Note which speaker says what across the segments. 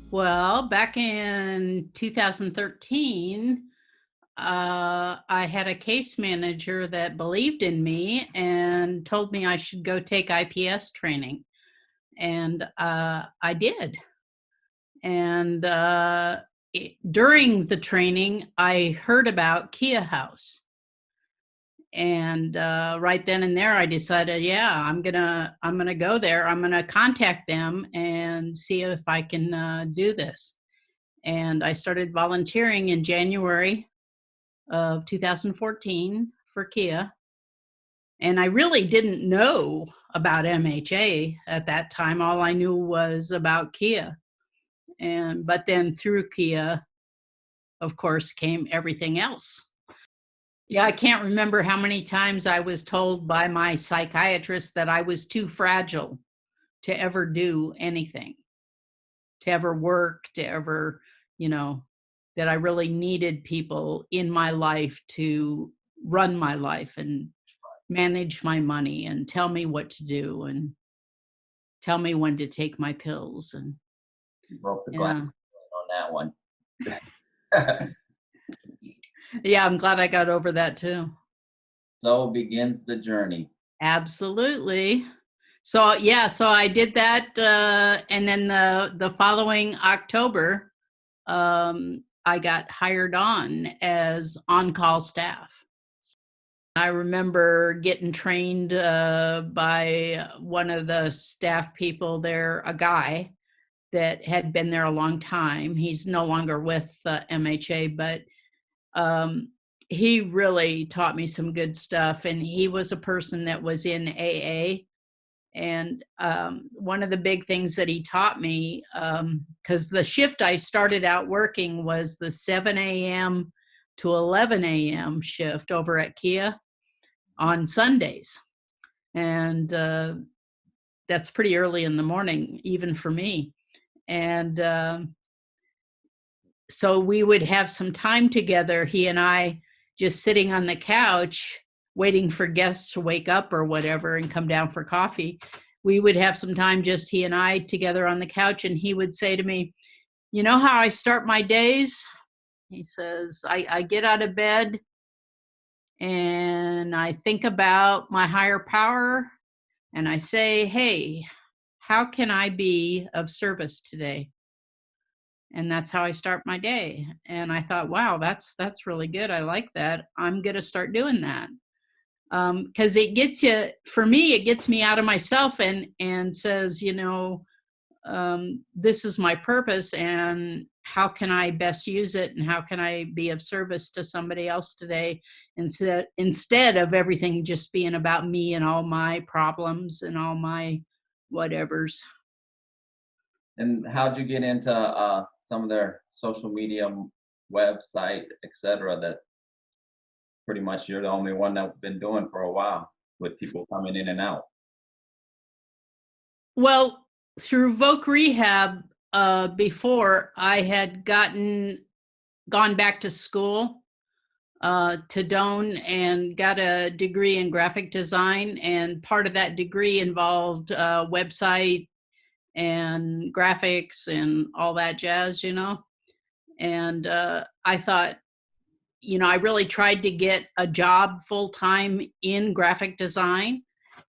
Speaker 1: Well, back in 2013, I had a case manager that believed in me and told me I should go take IPS training. And I did. And during the training, I heard about Kia House. And right then and there, I decided, yeah, I'm gonna go there. I'm gonna contact them and see if I can do this. And I started volunteering in January of 2014 for Kia. And I really didn't know about MHA at that time. All I knew was about Kia. But then through Kia, of course, came everything else. Yeah, I can't remember how many times I was told by my psychiatrist that I was too fragile to ever do anything, to ever work, to ever, you know, that I really needed people in my life to run my life and manage my money and tell me what to do and tell me when to take my pills. And
Speaker 2: You broke the glass
Speaker 1: yeah,
Speaker 2: on that one.
Speaker 1: yeah, I'm glad I got over that too.
Speaker 2: So begins the journey.
Speaker 1: Absolutely. So yeah, so I did that, and then the following October, I got hired on as on-call staff. I remember getting trained by one of the staff people there, a guy that had been there a long time. He's no longer with MHA, but um, he really taught me some good stuff. And he was a person that was in AA. And one of the big things that he taught me, because the shift I started out working was the 7 a.m. to 11 a.m. shift over at Kia on Sundays. And that's pretty early in the morning, even for me. And so we would have some time together, he and I, just sitting on the couch, waiting for guests to wake up or whatever and come down for coffee. We would have some time, just he and I together on the couch. And he would say to me, "You know how I start my days?" He says, I get out of bed and I think about my higher power and I say, hey, how can I be of service today? And that's how I start my day. And I thought, wow, that's really good. I like that. I'm going to start doing that. Because it gets you, for me, it gets me out of myself and says, this is my purpose and how can I best use it and how can I be of service to somebody else today, instead of everything just being about me and all my problems and all my whatevers.
Speaker 2: And how'd you get into some of their social media website, etc., that pretty much you're the only one that's been doing for a while with people coming in and out?
Speaker 1: Well, through Voc Rehab, before I had gone back to school to Doane and got a degree in graphic design, and part of that degree involved website and graphics and all that jazz. And I thought, I really tried to get a job full time in graphic design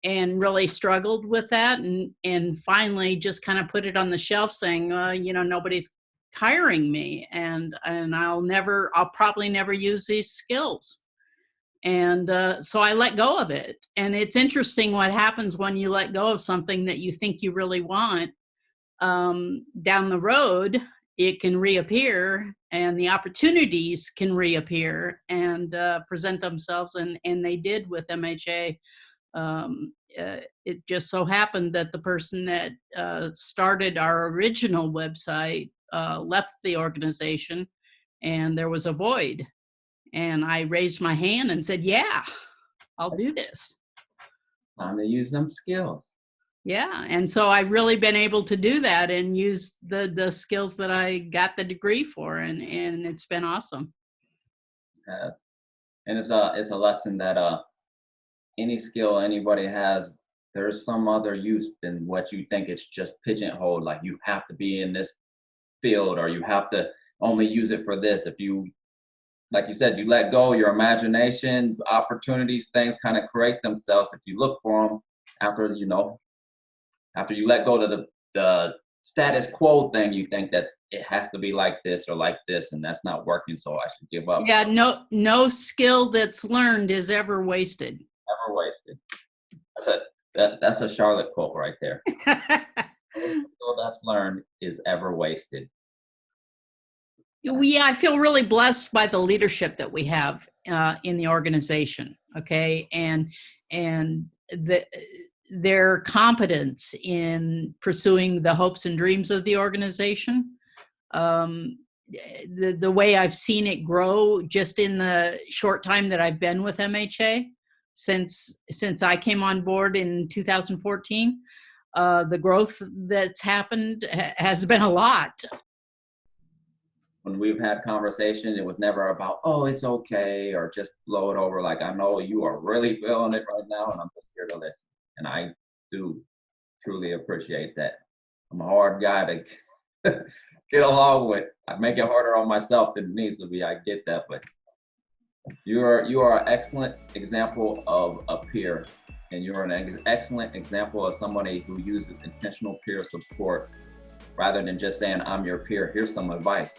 Speaker 1: and really struggled with that, and finally just kind of put it on the shelf saying, nobody's hiring me, and I'll probably never use these skills. And so I let go of it. And it's interesting what happens when you let go of something that you think you really want. Down the road it can reappear and the opportunities can reappear and present themselves, and they did with MHA. It just so happened that the person that started our original website left the organization, and there was a void. And I raised my hand and said, "Yeah, I'll do this."
Speaker 2: Time to use them skills.
Speaker 1: Yeah, and so I've really been able to do that and use the skills that I got the degree for, and it's been awesome.
Speaker 2: Uh, and it's a lesson that any skill anybody has, there's some other use than what you think. It's just pigeonholed, like you have to be in this field, or you have to only use it for this. If you, like you said, you let go your imagination, opportunities, things kind of create themselves if you look for them after, after you let go to the status quo thing, you think that it has to be like this or like this, and that's not working, so I should give up.
Speaker 1: Yeah, no skill that's learned is ever wasted.
Speaker 2: Never wasted. That's a Charlotte quote right there. No skill that's learned is ever wasted.
Speaker 1: Yeah, I feel really blessed by the leadership that we have in the organization. Okay, and their competence in pursuing the hopes and dreams of the organization. The way I've seen it grow just in the short time that I've been with MHA, since I came on board in 2014, the growth that's happened has been a lot.
Speaker 2: When we've had conversations, it was never about, oh, it's okay, or just blow it over. Like, I know you are really feeling it right now, and I'm just here to listen. And I do truly appreciate that. I'm a hard guy to get along with. I make it harder on myself than it needs to be. I get that, but you are an excellent example of a peer, and you're an excellent example of somebody who uses intentional peer support rather than just saying, I'm your peer, here's some advice.